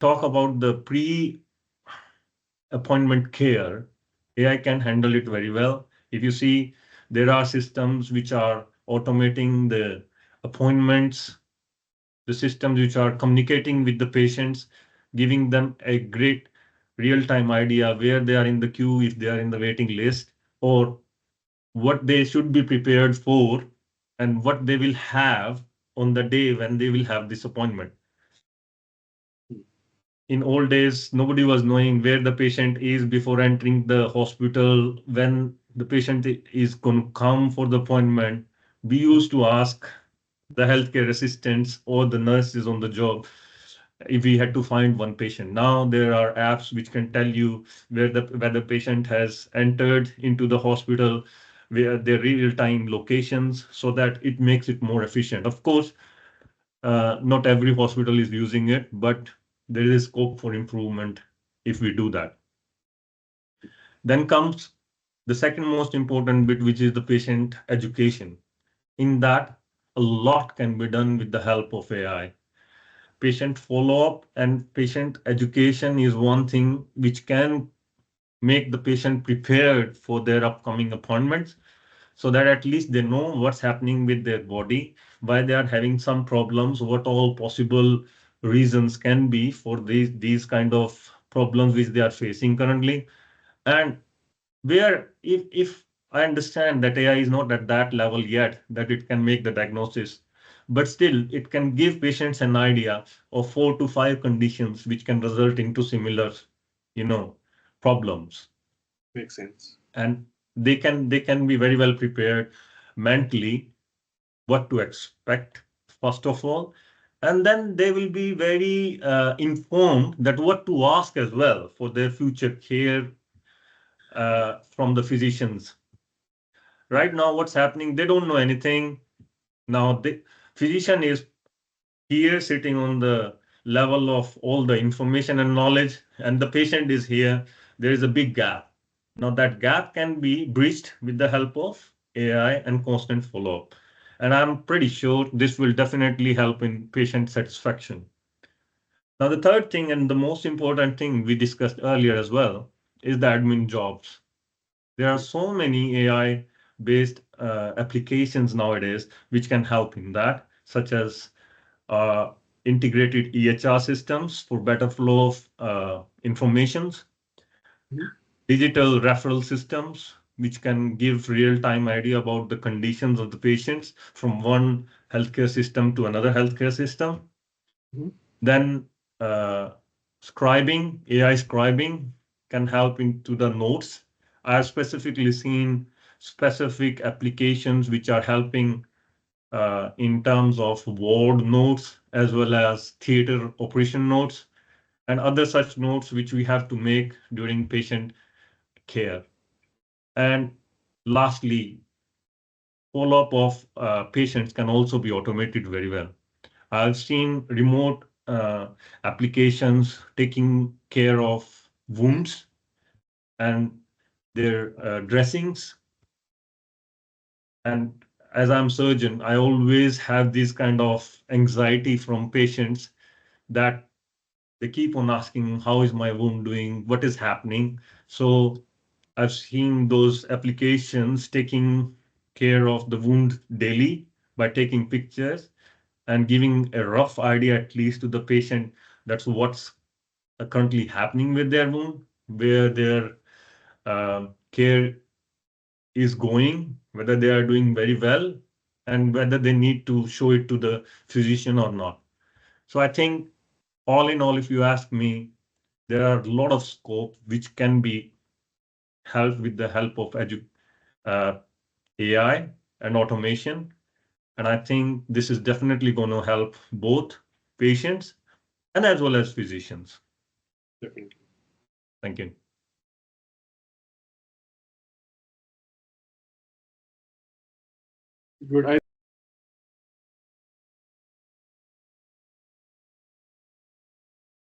talk about the pre-appointment care, AI can handle it very well. If you see, there are systems which are automating the appointments, the systems which are communicating with the patients, giving them a great real-time idea where they are in the queue, if they are in the waiting list, or what they should be prepared for, and what they will have on the day when they will have this appointment. In old days, nobody was knowing where the patient is before entering the hospital, when the patient is going to come for the appointment. We used to ask the healthcare assistants or the nurses on the job if we had to find one patient. Now there are apps which can tell you where the patient has entered into the hospital, where their real-time locations, so that it makes it more efficient. Of course, not every hospital is using it, but there is scope for improvement if we do that. Then comes the second most important bit, which is the patient education. In that, a lot can be done with the help of AI. Patient follow-up and patient education is one thing which can make the patient prepared for their upcoming appointments, so that at least they know what's happening with their body, why they are having some problems, what all possible reasons can be for these kind of problems which they are facing currently. And where if I understand that AI is not at that level yet that it can make the diagnosis, but still it can give patients an idea of 4 to 5 conditions which can result into similar, you know, problems. Makes sense. And they can be very well prepared mentally what to expect first of all, and then they will be very informed that what to ask as well for their future care from the physicians. Right now what's happening, they don't know anything. Now the physician is here sitting on the level of all the information and knowledge, and the patient is here. There is a big gap. Now that gap can be bridged with the help of AI and constant follow-up. And I'm pretty sure this will definitely help in patient satisfaction. Now, the third thing and the most important thing we discussed earlier as well is the admin jobs. There are so many AI-based applications nowadays which can help in that, such as uh, integrated EHR systems for better flow of informations, digital referral systems, which can give real-time idea about the conditions of the patients from one healthcare system to another healthcare system. Then scribing, AI scribing can help into the notes. I've specifically seen specific applications which are helping in terms of ward notes as well as theater operation notes and other such notes which we have to make during patient care. And lastly, follow-up of patients can also be automated very well. I've seen remote applications taking care of wounds and their dressings. And as I'm surgeon, I always have this kind of anxiety from patients that they keep on asking, how is my wound doing? What is happening? So I've seen those applications taking care of the wound daily by taking pictures and giving a rough idea, at least to the patient, that's what's currently happening with their wound, where their care is going, whether they are doing very well, and whether they need to show it to the physician or not. So I think all in all, if you ask me, there are a lot of scope which can be helped with the help of AI and automation. And I think this is definitely going to help both patients and as well as physicians. Definitely. Thank you. Good.